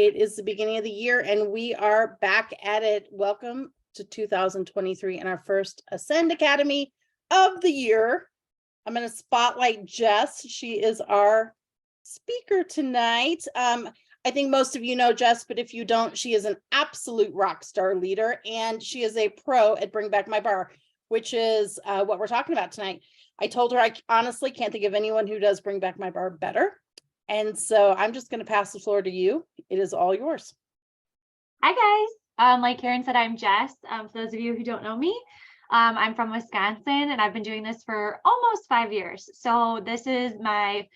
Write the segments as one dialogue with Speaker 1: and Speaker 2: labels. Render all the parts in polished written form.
Speaker 1: It is the beginning of the year and we are back at it. Welcome to 2023 and our first Ascend Academy of the year. I'm going to spotlight Jess. She is our speaker tonight. I think most of you know Jess, but if you don't, she is an absolute rock star leader and she is a pro at Bring Back My Bar, which is what we're talking about tonight. I told her I honestly can't think of anyone who does Bring Back My Bar better. And so I'm just going to pass the floor to you. It is all yours.
Speaker 2: Hi, guys. Like Karen said, I'm Jess. For those of you who don't know me, I'm from Wisconsin and I've been doing this for almost 5 years. So this is my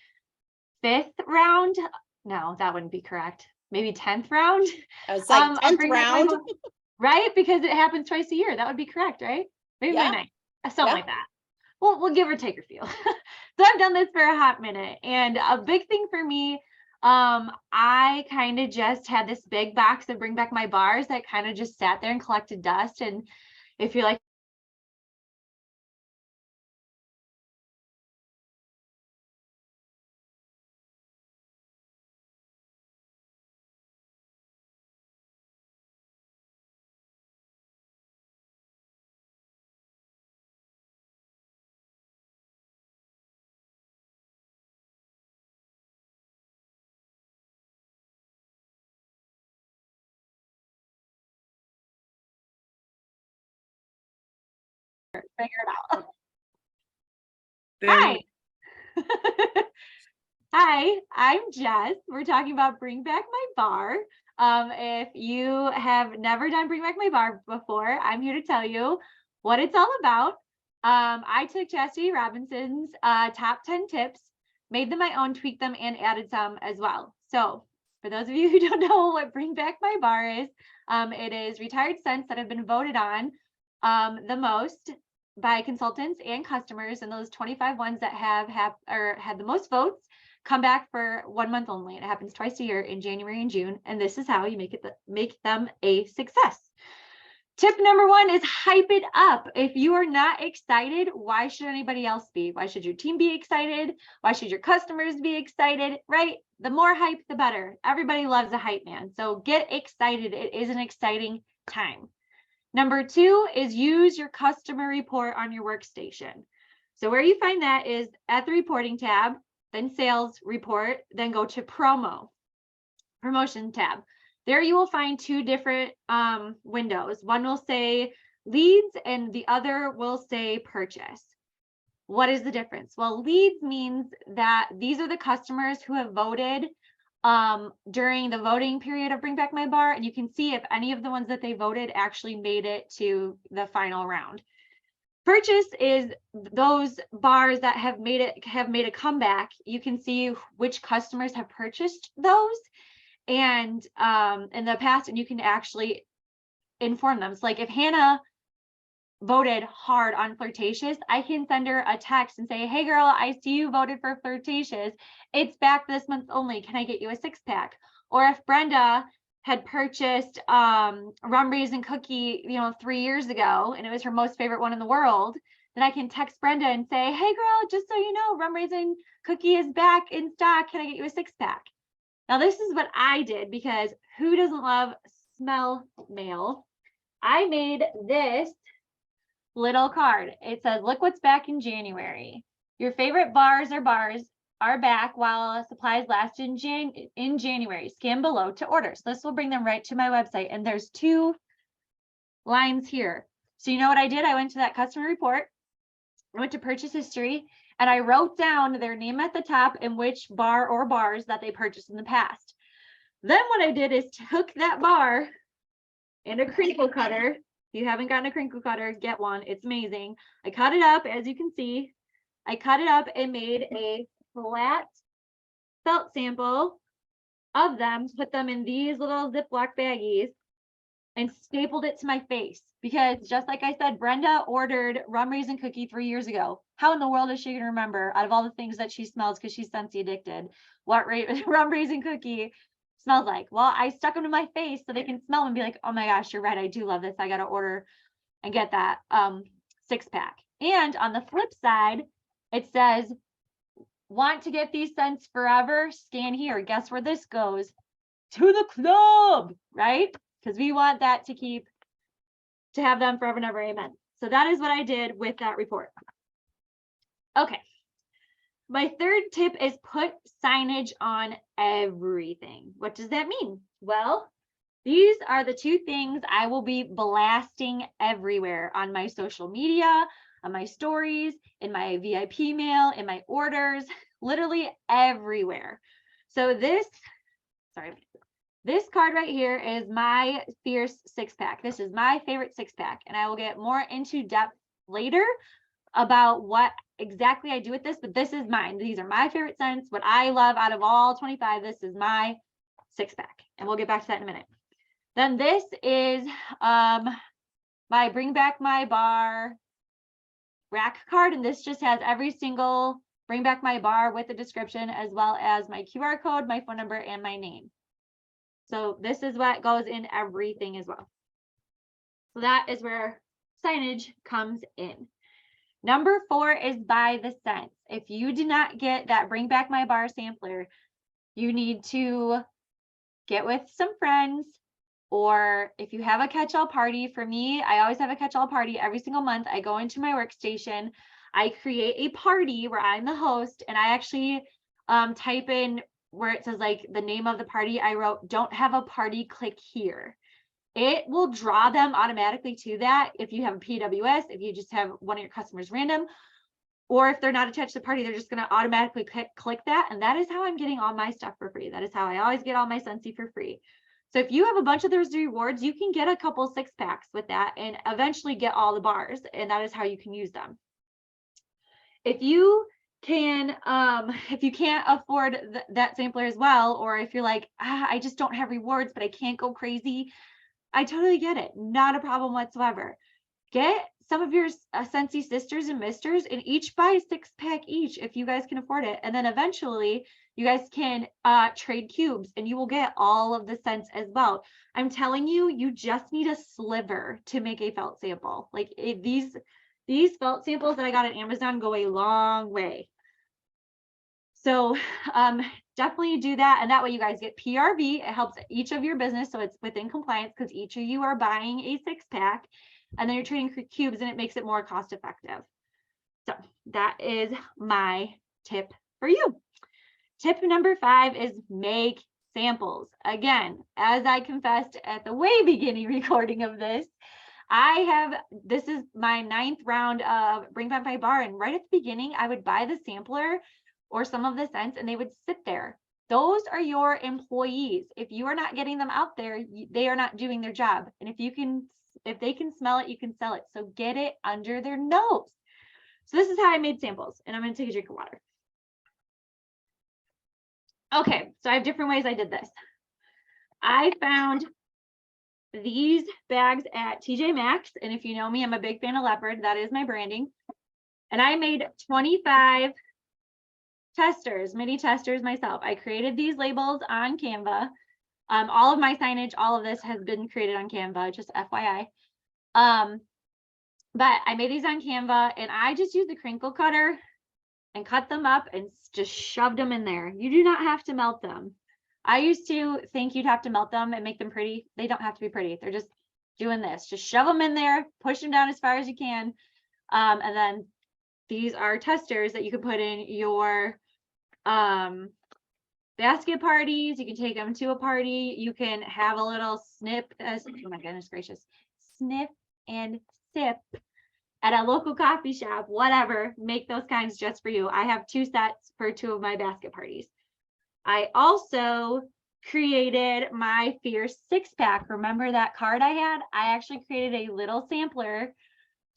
Speaker 2: 5th round. No, that wouldn't be correct. Maybe 10th round.
Speaker 1: I was like 10th round.
Speaker 2: Right? Because it happens twice a year. That would be correct, right? Maybe
Speaker 1: Yeah.
Speaker 2: 9. Something like that. We'll give or take a few. So I've done this for a hot minute. And a big thing for me, I kind of just had this big box of Bring Back My Bars that kind of just sat there and collected dust. And if you're like, figure it out. Hi. Hi, I'm Jess. We're talking about Bring Back My Bar. If you have never done Bring Back My Bar before, I'm here to tell you what it's all about. I took Chastity Robinson's top 10 tips, made them my own, tweaked them, and added some as well. So for those of you who don't know what Bring Back My Bar is, it is retired scents that have been voted on the most by consultants and customers, and those 25 ones that have had the most votes come back for 1 month only. It happens twice a year in January and June, and this is how you make them a success. Tip number 1 is hype it up. If you are not excited, why should anybody else be? Why should your team be excited? Why should your customers be excited, right? The more hype, the better. Everybody loves a hype man. So get excited. It is an exciting time. Number 2 is use your customer report on your workstation. So where you find that is at the reporting tab, then sales report, then go to promotion tab. There you will find 2 different windows. One will say leads and the other will say purchase. What is the difference? Well, leads means that these are the customers who have voted during the voting period of Bring Back My Bar, and you can see if any of the ones that they voted actually made it to the final round. Purchase is those bars that have made a comeback. You can see which customers have purchased those and in the past, and you can actually inform them. It's like if Hannah voted hard on Flirtatious, I can send her a text and say, hey girl, I see you voted for Flirtatious. It's back this month only. Can I get you a 6-pack? Or if Brenda had purchased rum raisin cookie, 3 years ago, and it was her most favorite one in the world, then I can text Brenda and say, hey girl, just so you know, rum raisin cookie is back in stock. Can I get you a 6-pack? Now this is what I did because who doesn't love smell mail? I made this little card. It says, look what's back in January. Your favorite bars are back while supplies last in January. Scan below to order. So this will bring them right to my website. And there's 2 lines here. So you know what I did? I went to that customer report. I went to purchase history and I wrote down their name at the top and which bar or bars that they purchased in the past. Then what I did is took that bar and a crinkle cutter. If you haven't gotten a crinkle cutter, get one. It's amazing. I cut it up, as you can see. I cut it up and made a flat felt sample of them, put them in these little Ziploc baggies, and stapled it to my face. Because just like I said, Brenda ordered rum raisin cookie 3 years ago. How in the world is she going to remember out of all the things that she smells because she's Scentsy addicted, what rum raisin cookie smells like? Well, I stuck them to my face so they can smell them and be like, oh my gosh, you're right. I do love this. I got to order and get that 6-pack. And on the flip side, it says, want to get these scents forever? Scan here. Guess where this goes? to the club, right? Because we want that to have them forever and ever, amen. So that is what I did with that report. Okay. My third tip is put signage on everything. What does that mean? Well, these are the two things I will be blasting everywhere on my social media, on my stories, in my VIP mail, in my orders, literally everywhere. So this card right here is my Fierce 6-pack. This is my favorite 6-pack, and I will get more into depth later about what exactly I do with this, but this is mine. These are my favorite scents. What I love out of all 25, this is my 6-pack, and we'll get back to that in a minute. Then this is my Bring Back My Bar rack card, and this just has every single Bring Back My Bar with the description, as well as my QR code, my phone number, and my name. So this is what goes in everything as well. So that is where signage comes in. Number 4 is by the scents. If you did not get that Bring Back My Bar sampler, you need to get with some friends, or if you have a catch-all party. For me, I always have a catch-all party every single month. I go into my workstation, I create a party where I'm the host, and I actually type in where it says like the name of the party. I wrote, "Don't have a party, click here." It will draw them automatically to that. If you have a PWS, if you just have one of your customers random, or if they're not attached to the party, they're just going to automatically click that. And that is how I'm getting all my stuff for free. That is how I always get all my Scentsy for free. So if you have a bunch of those rewards, you can get a couple 6-packs with that and eventually get all the bars. And that is how you can use them. If you can't afford that sampler as well, or if you're like, I just don't have rewards, but I can't go crazy, I totally get it. Not a problem whatsoever. Get some of your Scentsy sisters and misters and each buy a 6-pack each if you guys can afford it. And then eventually you guys can trade cubes and you will get all of the scents as well. I'm telling you, you just need a sliver to make a felt sample. Like these felt samples that I got at Amazon go a long way. So definitely do that. And that way you guys get PRV. It helps each of your business. So it's within compliance because each of you are buying a 6-pack and then you're trading cubes, and it makes it more cost effective. So that is my tip for you. Tip number 5 is make samples. Again, as I confessed at the way beginning recording of this, this is my 9th round of Bring Back My Bar. And right at the beginning, I would buy the sampler or some of the scents and they would sit there. Those are your employees. If you are not getting them out there, they are not doing their job. And if they can smell it, you can sell it. So get it under their nose. So this is how I made samples, and I'm going to take a drink of water. Okay, so I have different ways I did this. I found these bags at TJ Maxx, and if you know me, I'm a big fan of leopard. That is my branding. And I made 25 mini testers myself. I created these labels on Canva. All of my signage, all of this has been created on Canva, just FYI. But I made these on Canva and I just used the crinkle cutter and cut them up and just shoved them in there. You do not have to melt them. I used to think you'd have to melt them and make them pretty. They don't have to be pretty. They're just doing this. Just shove them in there, push them down as far as you can. And then these are testers that you can put in your basket parties. You can take them to a party. You can have a little snip, oh my goodness gracious, sniff and sip at a local coffee shop, whatever. Make those kinds just for you. I have 2 sets for 2 of my basket parties. I also created my Fierce 6-pack. Remember that card I had? I actually created a little sampler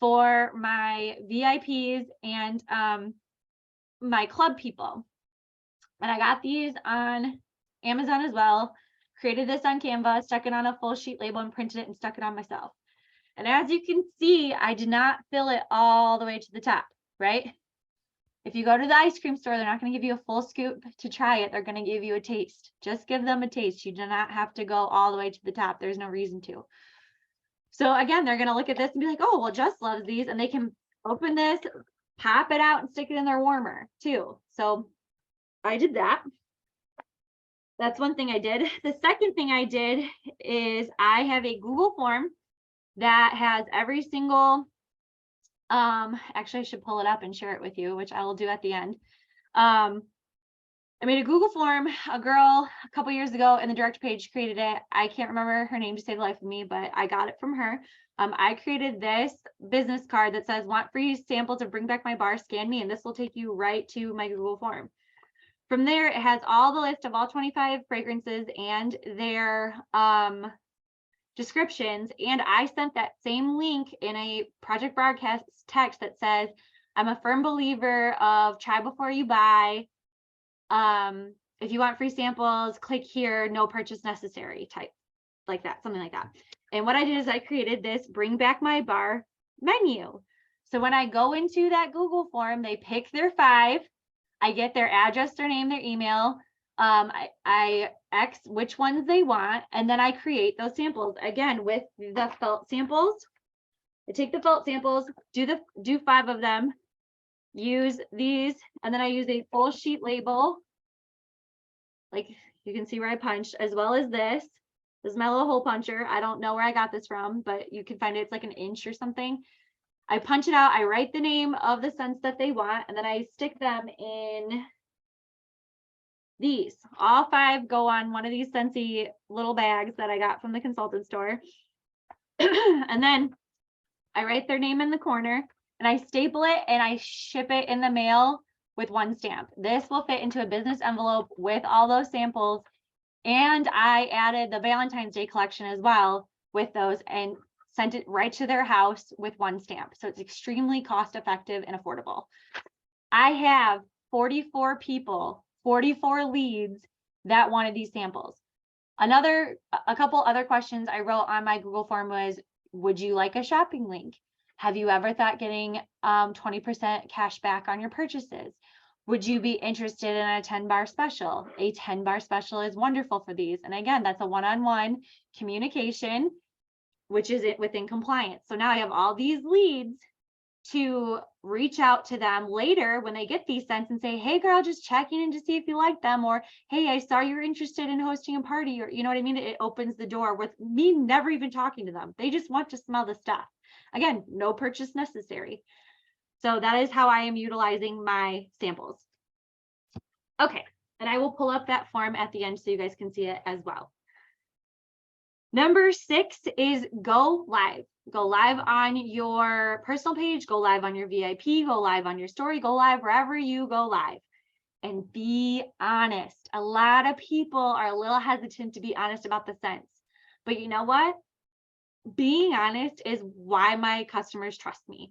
Speaker 2: for my VIPs and my club people. And I got these on Amazon as well, created this on Canva, stuck it on a full sheet label and printed it and stuck it on myself. And as you can see, I did not fill it all the way to the top, right? If you go to the ice cream store, they're not going to give you a full scoop to try it. They're going to give you a taste. Just give them a taste. You do not have to go all the way to the top. There's no reason to. So again, they're going to look at this and be like, oh, well, Jess loves these. And they can open this, pop it out and stick it in their warmer too. So I did that. That's one thing I did. The second thing I did is I have a Google form that has every single, actually I should pull it up and share it with you, which I will do at the end. I made a Google form. A girl a couple years ago in the direct page created it. I can't remember her name to save the life of me, but I got it from her. I created this business card that says, want free samples of Bring Back My Bar, scan me, and this will take you right to my Google form. From there, it has all the list of all 25 fragrances and their descriptions. And I sent that same link in a project broadcast text that says, I'm a firm believer of try before you buy. If you want free samples, click here, no purchase necessary, type like that, something like that. And what I did is I created this Bring Back My Bar menu. So when I go into that Google form, they pick their 5. I get their address, their name, their email. I X which ones they want, and then I create those samples again with the felt samples. I take the felt samples, do 5 of them, use these, and then I use a full sheet label. Like you can see where I punched, as well as this. This is my little hole puncher. I don't know where I got this from, but you can find it. It's like an inch or something. I punch it out. I write the name of the scents that they want, and then I stick them in these. All 5 go on one of these Scentsy little bags that I got from the consultant store. And then I write their name in the corner, and I staple it, and I ship it in the mail with 1 stamp. This will fit into a business envelope with all those samples. And I added the Valentine's Day collection as well with those and sent it right to their house with 1 stamp. So it's extremely cost effective and affordable. I have 44 people, 44 leads that wanted these samples. A couple other questions I wrote on my Google form was, would you like a shopping link? Have you ever thought getting 20% cash back on your purchases? Would you be interested in a 10-bar special? A 10-bar special is wonderful for these. And again, that's a one-on-one communication, which is it within compliance. So now I have all these leads to reach out to them later when they get these scents and say, hey girl, just checking in to see if you like them, or hey, I saw you're interested in hosting a party, or you know what I mean? It opens the door with me never even talking to them. They just want to smell the stuff. Again, no purchase necessary. So that is how I am utilizing my samples. Okay, and I will pull up that form at the end so you guys can see it as well. Number 6 is go live. Go live on your personal page, go live on your VIP, go live on your story, go live wherever you go live. And be honest. A lot of people are a little hesitant to be honest about the scents. But you know what? Being honest is why my customers trust me.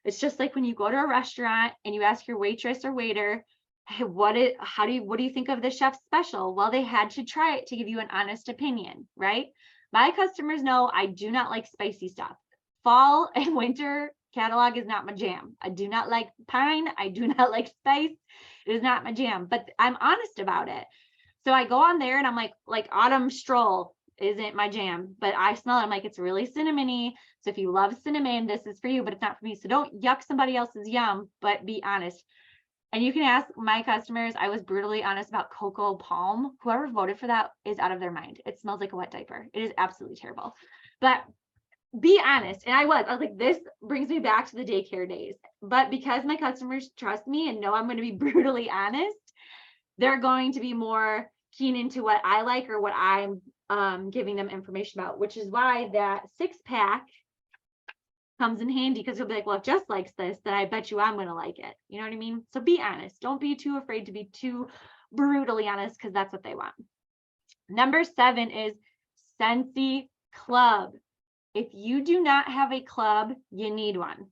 Speaker 2: It's just like when you go to a restaurant and you ask your waitress or waiter, hey, what do you think of the chef's special? Well, they had to try it to give you an honest opinion, right? My customers know I do not like spicy stuff. Fall and winter catalog is not my jam. I do not like pine. I do not like spice. It is not my jam, but I'm honest about it. So I go on there and I'm like autumn stroll isn't my jam, but I smell it. I'm like, it's really cinnamony. So if you love cinnamon, this is for you, but it's not for me. So don't yuck somebody else's yum, but be honest. And you can ask my customers. I was brutally honest about cocoa palm. Whoever voted for that is out of their mind. It smells like a wet diaper. It is absolutely terrible, but be honest. And I was like, this brings me back to the daycare days, but because my customers trust me and know I'm going to be brutally honest, they're going to be more keen into what I like or what I'm giving them information about, which is why that 6-pack comes in handy, because you'll be like, well, if Jess likes this, then I bet you I'm going to like it. You know what I mean? So be honest. Don't be too afraid to be too brutally honest, because that's what they want. Number 7 is Scentsy Club. If you do not have a club, you need one.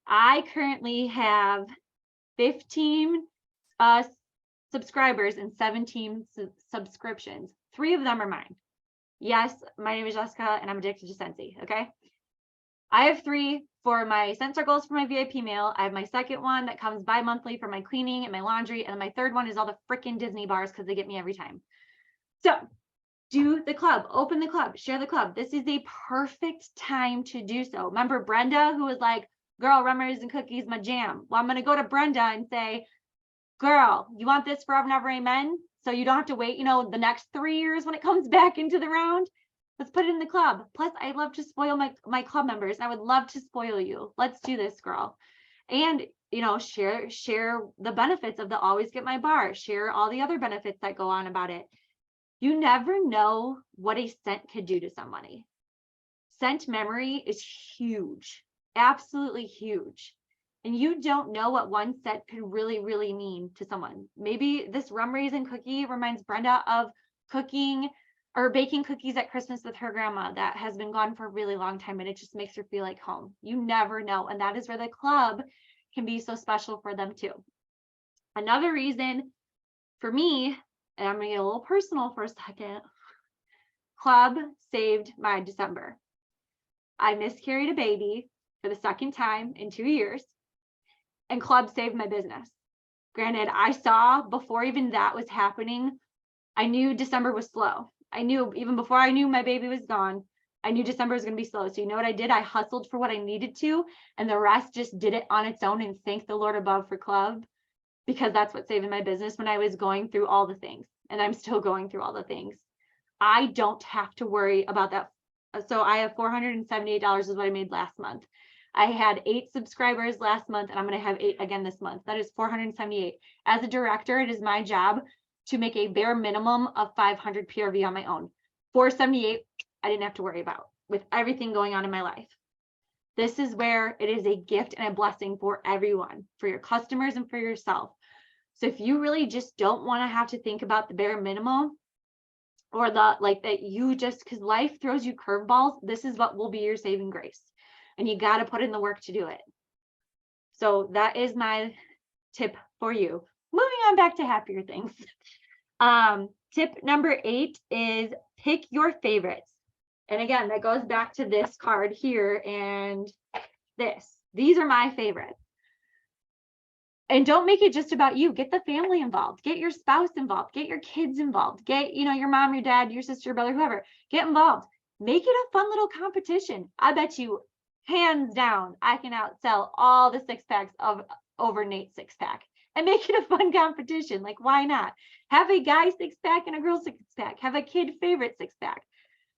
Speaker 2: I currently have 15 subscribers and 17 subscriptions. 3 of them are mine. Yes, my name is Jessica and I'm addicted to Scentsy. Okay. I have 3 for my scent circles for my VIP mail. I have my second one that comes bi-monthly for my cleaning and my laundry. And my third one is all the freaking Disney bars because they get me every time. So do the club, open the club, share the club. This is a perfect time to do so. Remember Brenda, who was like, girl, rum marys and cookies, my jam. Well, I'm going to go to Brenda and say, girl, you want this forever and ever, amen? So you don't have to wait, the next 3 years when it comes back into the round. Let's put it in the club. Plus, I love to spoil my club members. I would love to spoil you. Let's do this, girl. And, share the benefits of the Always Get My Bar. Share all the other benefits that go on about it. You never know what a scent could do to somebody. Scent memory is huge, absolutely huge. And you don't know what one scent could really, really mean to someone. Maybe this rum raisin cookie reminds Brenda of cooking or baking cookies at Christmas with her grandma that has been gone for a really long time, and it just makes her feel like home. You never know. And that is where the club can be so special for them too. Another reason for me, and I'm going to get a little personal for a second, club saved my December. I miscarried a baby for the second time in 2 years, and club saved my business. Granted, I saw before even that was happening, I knew December was slow. I knew even before I knew my baby was gone, I knew December was going to be slow. So you know what I did? I hustled for what I needed to, and the rest just did it on its own, and thank the Lord above for club, because that's what saved my business when I was going through all the things, and I'm still going through all the things. I don't have to worry about that. So I have $478 is what I made last month. I had 8 subscribers last month, and I'm going to have 8 again this month. That is 478. As a director, it is my job to make a bare minimum of 500 PRV on my own. 478, I didn't have to worry about with everything going on in my life. This is where it is a gift and a blessing for everyone, for your customers and for yourself. So if you really just don't want to have to think about the bare minimum, or that you just, because life throws you curveballs, this is what will be your saving grace. And you got to put in the work to do it. So that is my tip for you. Moving on back to happier things. Tip number 8 is pick your favorites. And again, that goes back to this card here and this. These are my favorites. And don't make it just about you. Get the family involved. Get your spouse involved. Get your kids involved. Get, your mom, your dad, your sister, your brother, whoever. Get involved. Make it a fun little competition. I bet you, hands down, I can outsell all the 6-packs of over Nate's 6-pack. And make it a fun competition. Like, why not? Have a guy 6-pack and a girl 6-pack. Have a kid favorite 6-pack.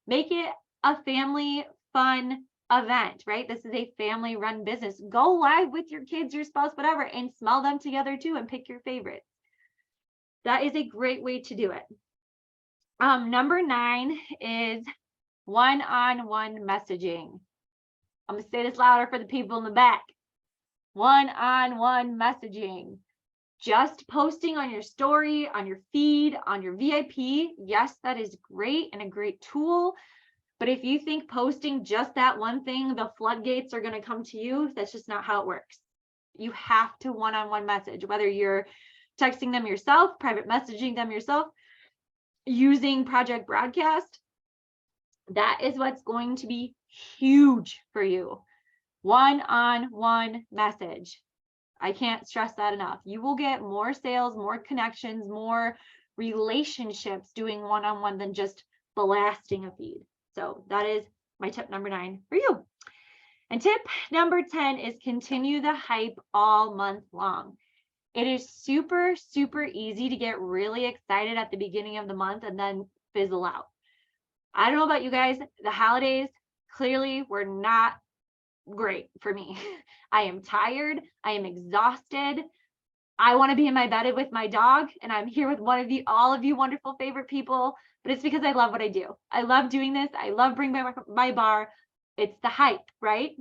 Speaker 2: Make it a family fun event, right? This is a family run business. Go live with your kids, your spouse, whatever, and smell them together too and pick your favorites. That is a great way to do it. Number 9 is one-on-one messaging. I'm going to say this louder for the people in the back. One-on-one messaging. Just posting on your story, on your feed, on your VIP. Yes, that is great and a great tool. But if you think posting just that one thing, the floodgates are going to come to you, that's just not how it works. You have to one-on-one message, whether you're texting them yourself, private messaging them yourself, using Project Broadcast. That is what's going to be huge for you. One-on-one message. I can't stress that enough. You will get more sales, more connections, more relationships doing one-on-one than just blasting a feed. So that is my tip number 9 for you. And tip number 10 is continue the hype all month long. It is super, super easy to get really excited at the beginning of the month and then fizzle out. I don't know about you guys, the holidays clearly were not great for me. I am tired. I am exhausted. I want to be in my bed with my dog, and I'm here with all of you wonderful favorite people, but it's because I love what I do. I love doing this. I love bringing my bar. It's the hype, right?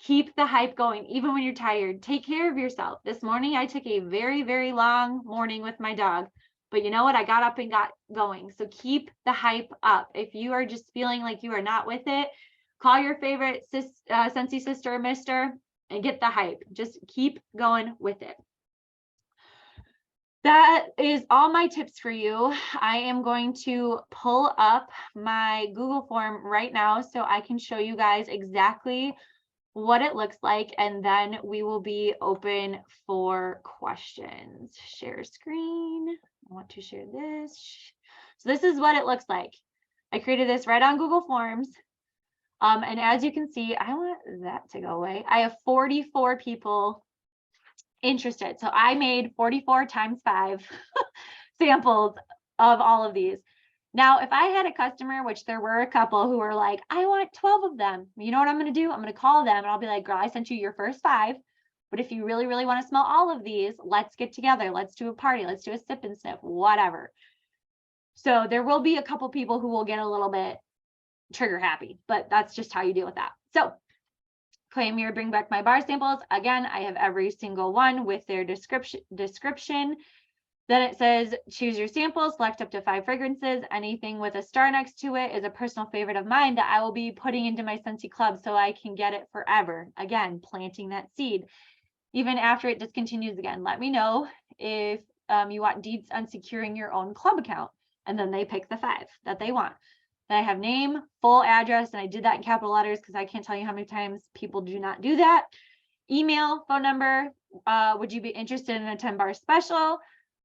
Speaker 2: Keep the hype going, even when you're tired. Take care of yourself. This morning, I took a very, very long morning with my dog, but you know what? I got up and got going. So keep the hype up. If you are just feeling like you are not with it, call your favorite Scentsy sister or mister and get the hype. Just keep going with it. That is all my tips for you. I am going to pull up my Google form right now so I can show you guys exactly what it looks like, and then we will be open for questions. Share screen. I want to share this. So this is what it looks like. I created this right on Google Forms. And as you can see, I want that to go away. I have 44 people interested. So I made 44 times 5. samples of all of these. Now, if I had a customer, which there were a couple who were like, I want 12 of them. You know what I'm going to do? I'm going to call them and I'll be like, girl, I sent you your first 5. But if you really, really want to smell all of these, let's get together. Let's do a party. Let's do a sip and sniff, whatever. So there will be a couple people who will get a little bit trigger happy, but that's just how you deal with that. So claim your bring back my bar samples. Again, I have every single one with their description. Then it says, choose your samples, select up to 5 fragrances. Anything with a star next to it is a personal favorite of mine that I will be putting into my Scentsy club so I can get it forever. Again, planting that seed. Even after it discontinues again, let me know if you want deeds on securing your own club account. And then they pick the 5 that they want. Then I have name, full address, and I did that in capital letters because I can't tell you how many times people do not do that. Email, phone number. Would you be interested in a 10 bar special?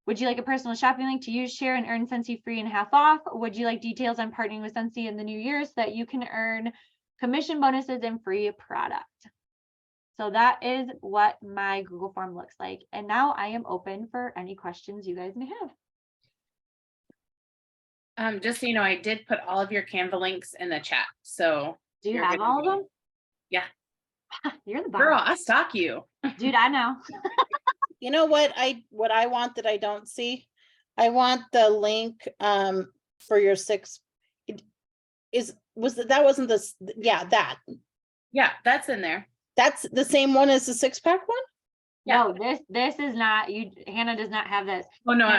Speaker 2: Would you like a personal shopping link to use, share, and earn Scentsy free and half off? Would you like details on partnering with Scentsy in the new year so that you can earn commission bonuses and free product? So that is what my Google form looks like. And now I am open for any questions you guys may have.
Speaker 3: Just so you know, I did put all of your Canva links in the chat. So
Speaker 2: do you have all of them?
Speaker 3: Yeah.
Speaker 2: You're the
Speaker 3: girl,
Speaker 2: boss.
Speaker 3: I stalk you.
Speaker 2: Dude, I know.
Speaker 1: You know what I want that I don't see? I want the link for your 6. That wasn't this, that.
Speaker 3: Yeah, that's in there.
Speaker 1: That's the same one as the 6-pack one?
Speaker 2: Yeah. No, this is not you. Hannah does not have this.
Speaker 3: Oh no.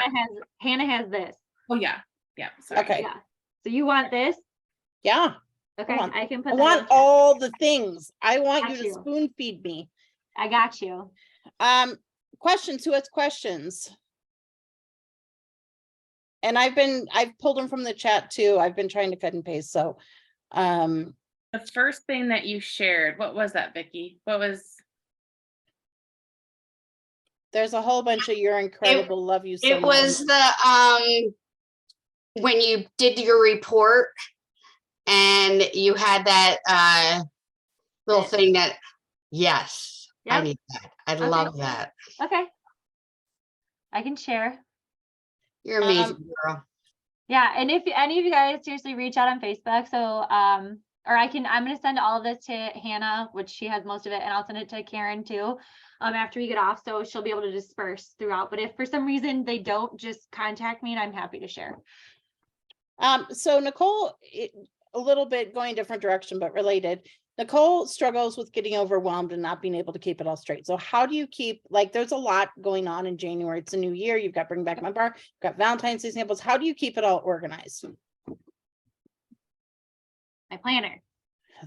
Speaker 2: Hannah has this.
Speaker 3: Oh yeah. Yeah. Sorry.
Speaker 1: Okay.
Speaker 2: Yeah. So you want this?
Speaker 1: Yeah.
Speaker 2: Okay. I can put
Speaker 1: I
Speaker 2: that
Speaker 1: want
Speaker 2: in chat.
Speaker 1: all the things. I want
Speaker 2: Got
Speaker 1: you to
Speaker 2: you.
Speaker 1: spoon feed me.
Speaker 2: I got you.
Speaker 1: Questions, who has questions? And I've pulled them from the chat too. I've been trying to cut and paste. So
Speaker 3: The first thing that you shared, what was that, Vicki? What was?
Speaker 1: there's a whole bunch of you're incredible, love you so
Speaker 4: It was
Speaker 1: much.
Speaker 4: the when you did your report and you had that little thing that, yes, I
Speaker 2: Yep.
Speaker 4: need that. I
Speaker 2: Okay.
Speaker 4: love that.
Speaker 2: Okay. I can share.
Speaker 4: You're amazing, girl.
Speaker 2: Yeah, and if any of you guys seriously reach out on Facebook, so or I'm gonna send all of this to Hannah, which she has most of it, and I'll send it to Karen too, after we get off, so she'll be able to disperse throughout. But if for some reason they don't, just contact me and I'm happy to share.
Speaker 1: So Nicole, a little bit going a different direction, but related. Nicole struggles with getting overwhelmed and not being able to keep it all straight. So how do you keep, like, there's a lot going on in January. It's a new year. You've got Bring Back My Bar, you've got Valentine's Day samples. How do you keep it all organized?
Speaker 2: My planner.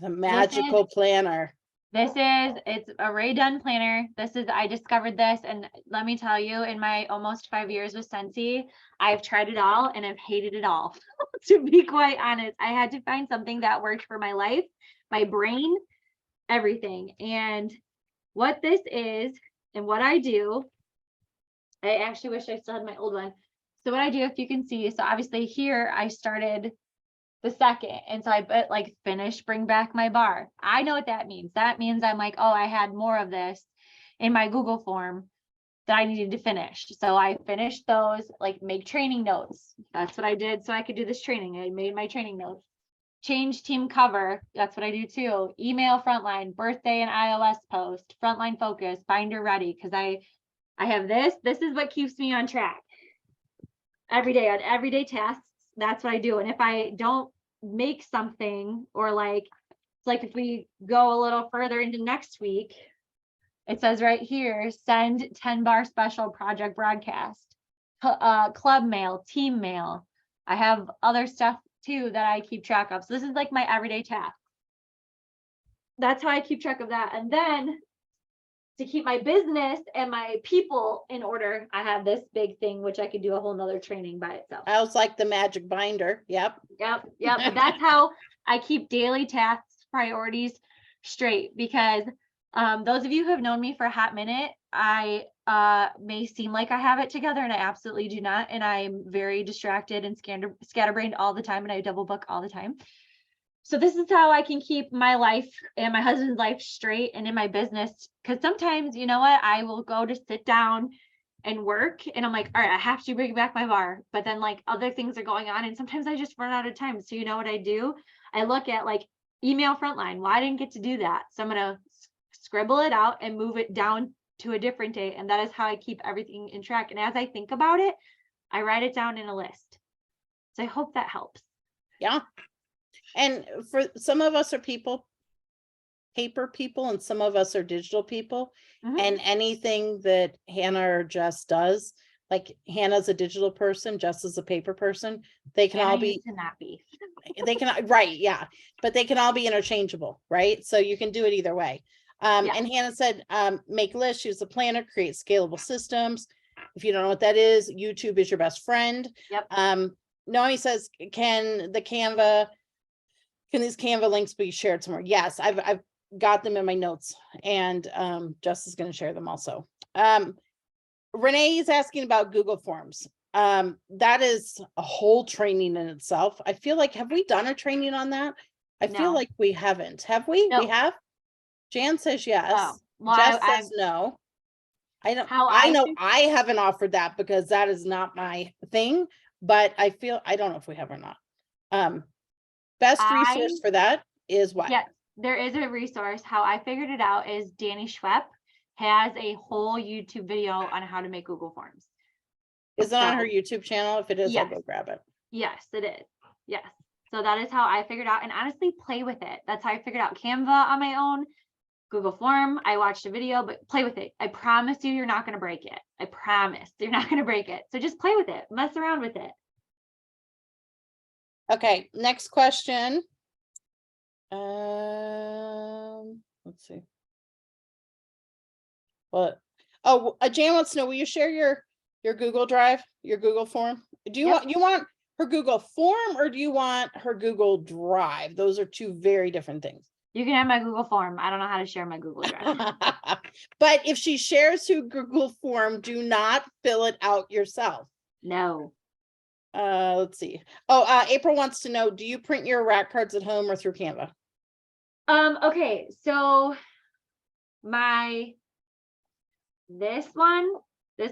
Speaker 1: The magical planner.
Speaker 2: It's a Ray Dunn planner. I discovered this, and let me tell you, in my almost 5 years with Scentsy, I've tried it all and I've hated it all. To be quite honest, I had to find something that worked for my life, my brain, everything. And what this is and what I do, I actually wish I still had my old one. So what I do, if you can see, so obviously here I started the 2nd. And so I put like finish, bring back my bar. I know what that means. That means I'm like, oh, I had more of this in my Google form that I needed to finish. So I finished those, like make training notes. That's what I did. So I could do this training. I made my training notes. Change team cover. That's what I do too. Email frontline, birthday and iOS post, frontline focus, binder ready. Cause I have this. This is what keeps me on track every day on everyday tasks. That's what I do. And if I don't make something, or like, it's like if we go a little further into next week, it says right here, send 10 bar special project broadcast, club mail, team mail. I have other stuff too that I keep track of. So this is like my everyday task. That's how I keep track of that. And then to keep my business and my people in order, I have this big thing, which I could do a whole nother training by itself.
Speaker 1: I was like the magic binder. Yep.
Speaker 2: Yep. But that's how I keep daily tasks, priorities straight, because those of you who have known me for a hot minute, I may seem like I have it together, and I absolutely do not. And I'm very distracted and scatterbrained all the time, and I double book all the time. So this is how I can keep my life and my husband's life straight and in my business. Because sometimes, you know what, I will go to sit down and work, and I'm like, all right, I have to bring back my bar, but then like other things are going on, and sometimes I just run out of time. So you know what I do? I look at like email frontline. Well, I didn't get to do that, so I'm gonna scribble it out and move it down to a different day, and that is how I keep everything in track. And as I think about it, I write it down in a list. So I hope that helps.
Speaker 1: Yeah. And for some of us are paper people, and some of us are digital people.
Speaker 2: Mhm.
Speaker 1: And anything that Hannah or Jess does, like Hannah's a digital person, Jess is a paper person, they can
Speaker 2: And
Speaker 1: all
Speaker 2: I
Speaker 1: be,
Speaker 2: used to not be.
Speaker 1: they can, right, yeah, but they can all be interchangeable, right? So you can do it either way.
Speaker 2: Yeah.
Speaker 1: And Hannah said, make lists, use a planner, create scalable systems. If you don't know what that is, YouTube is your best friend.
Speaker 2: Yep.
Speaker 1: Noemi says, can these Canva links be shared somewhere? Yes, I've got them in my notes, and Jess is going to share them also. Renee is asking about Google Forms. That is a whole training in itself. I feel like, have we done a training on that? I feel
Speaker 2: No.
Speaker 1: like we haven't. Have we? We
Speaker 2: No.
Speaker 1: have? Jan says yes.
Speaker 2: Oh, well,
Speaker 1: Jess
Speaker 2: I
Speaker 1: says no. I don't,
Speaker 2: How
Speaker 1: I
Speaker 2: I
Speaker 1: know
Speaker 2: think-
Speaker 1: I haven't offered that because that is not my thing, but I don't know if we have or not. Best resource for that is what?
Speaker 2: Yeah, there is a resource. How I figured it out is Danny Schwepp has a whole YouTube video on how to make Google Forms.
Speaker 1: Is it on her
Speaker 2: So-
Speaker 1: YouTube channel? If it is, I'll
Speaker 2: Yes.
Speaker 1: go grab it.
Speaker 2: Yes, it is. Yes. So that is how I figured out, and honestly, play with it. That's how I figured out Canva on my own. Google Form, I watched a video, but play with it. I promise you, you're not going to break it. I promise you're not going to break it. So just play with it, mess around with it.
Speaker 1: Okay, next question. Let's see. What? Oh, Jan wants to know, will you share your Google Drive, your Google form? Do you
Speaker 2: Yep.
Speaker 1: want her Google form, or do you want her Google Drive? Those are two very different things.
Speaker 2: You can have my Google Form. I don't know how to share my Google Drive.
Speaker 1: But if she shares her Google form, do not fill it out yourself.
Speaker 2: No.
Speaker 1: Let's see. Oh, April wants to know, do you print your rack cards at home or through Canva?
Speaker 2: Okay, so this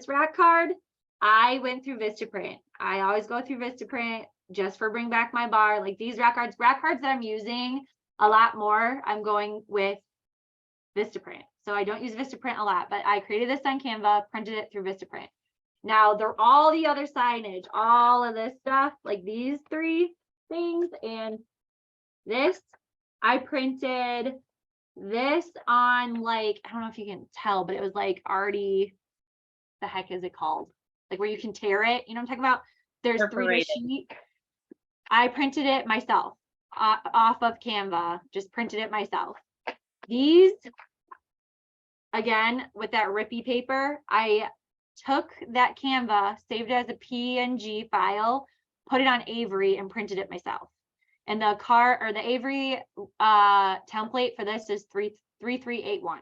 Speaker 2: rack card, I went through Vistaprint. I always go through Vistaprint just for bring back my bar. Like these rack cards that I'm using a lot more, I'm going with Vistaprint. So I don't use Vistaprint a lot, but I created this on Canva, printed it through Vistaprint. Now they're all the other signage, all of this stuff, like these three things and this, I printed this on like, I don't know if you can tell, but it was like already, the heck is it called? Like where you can tear it, you know what I'm talking about? There's 3D
Speaker 3: Perforated.
Speaker 2: sheet. I printed it myself off of Canva, just printed it myself. These, again, with that rippy paper, I took that Canva, saved it as a PNG file, put it on Avery and printed it myself. And the Avery template for this is 3381,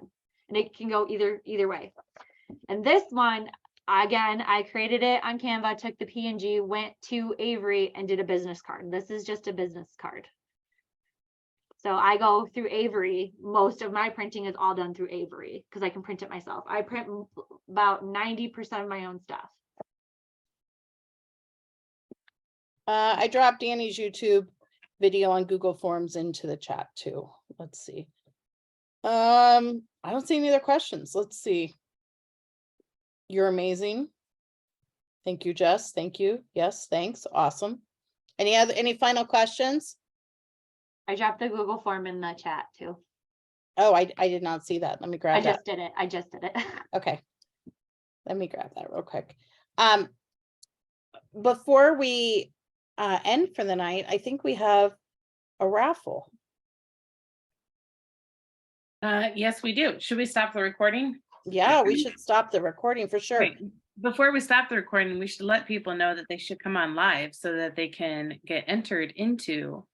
Speaker 2: and it can go either way. And this one, again, I created it on Canva, took the PNG, went to Avery and did a business card. This is just a business card. So I go through Avery. Most of my printing is all done through Avery because I can print it myself. I print about 90% of my own stuff.
Speaker 1: I dropped Annie's YouTube video on Google Forms into the chat too. Let's see. I don't see any other questions. Let's see. You're amazing. Thank you, Jess. Thank you. Yes, thanks. Awesome. Any final questions?
Speaker 2: I dropped the Google form in the chat too.
Speaker 1: Oh, I did not see that. Let me grab
Speaker 2: I
Speaker 1: that.
Speaker 2: just did it.
Speaker 1: Okay. Let me grab that real quick. Before we end for the night, I think we have a raffle.
Speaker 3: Yes, we do. Should we stop the recording?
Speaker 1: Yeah, we should stop the recording for sure.
Speaker 3: Wait, before we stop the recording, we should let people know that they should come on live so that they can get entered into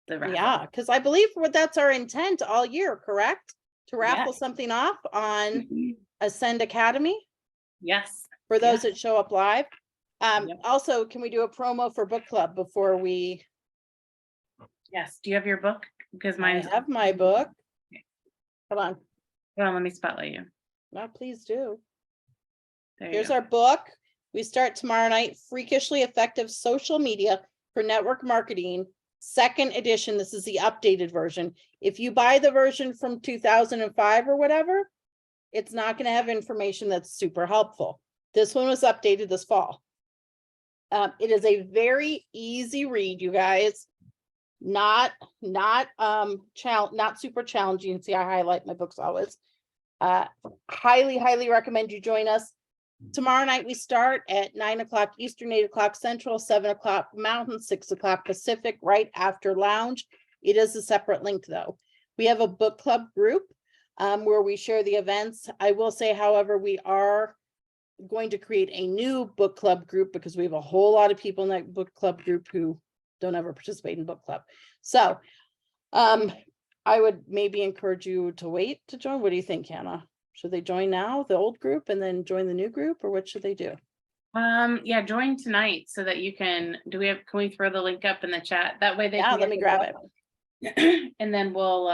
Speaker 3: the raffle.
Speaker 1: Yeah, because I believe that's our intent all year, correct? To raffle
Speaker 3: Yes.
Speaker 1: something off on Ascend Academy
Speaker 3: Yes.
Speaker 1: for those that show up live.
Speaker 3: Yep.
Speaker 1: Also, can we do a promo for book club before we?
Speaker 3: Yes. Do you have your book? Because
Speaker 1: I
Speaker 3: mine.
Speaker 1: have my book.
Speaker 3: Okay.
Speaker 1: Hold on.
Speaker 3: Well, let me spotlight you.
Speaker 1: No, please do.
Speaker 3: There you
Speaker 1: Here's
Speaker 3: go.
Speaker 1: our book. We start tomorrow night, Freakishly Effective Social Media for Network Marketing, second edition. This is the updated version. If you buy the version from 2005 or whatever, it's not going to have information that's super helpful. This one was updated this fall. It is a very easy read, you guys. Not super challenging. See, I highlight my books always. Highly recommend you join us. Tomorrow night we start at 9 o'clock Eastern, 8 o'clock Central, 7 o'clock Mountain, 6 o'clock Pacific, right after lounge. It is a separate link though. We have a book club group where we share the events. I will say, however, we are going to create a new book club group because we have a whole lot of people in that book club group who don't ever participate in book club. So I would maybe encourage you to wait to join. What do you think, Hannah? Should they join now, the old group, and then join the new group, or what should they do?
Speaker 3: Yeah, join tonight so that you can, can we throw the link up in the chat? That way they
Speaker 1: Yeah,
Speaker 3: can
Speaker 1: let me grab
Speaker 3: it. And then we'll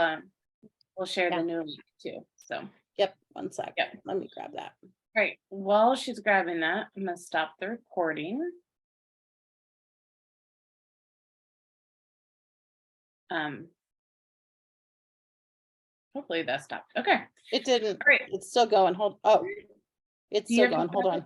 Speaker 3: share
Speaker 1: Yeah.
Speaker 3: the new link too. So,
Speaker 1: Yep, one sec.
Speaker 3: Yep.
Speaker 1: Let me grab that.
Speaker 3: all right, while she's grabbing that, I'm gonna stop the recording. Hopefully that stopped. Okay.
Speaker 1: It didn't.
Speaker 3: All right.
Speaker 1: It's still going. It's
Speaker 3: Do you
Speaker 1: still
Speaker 3: have
Speaker 1: going.
Speaker 3: to
Speaker 1: Hold
Speaker 3: grab
Speaker 1: on.
Speaker 3: it?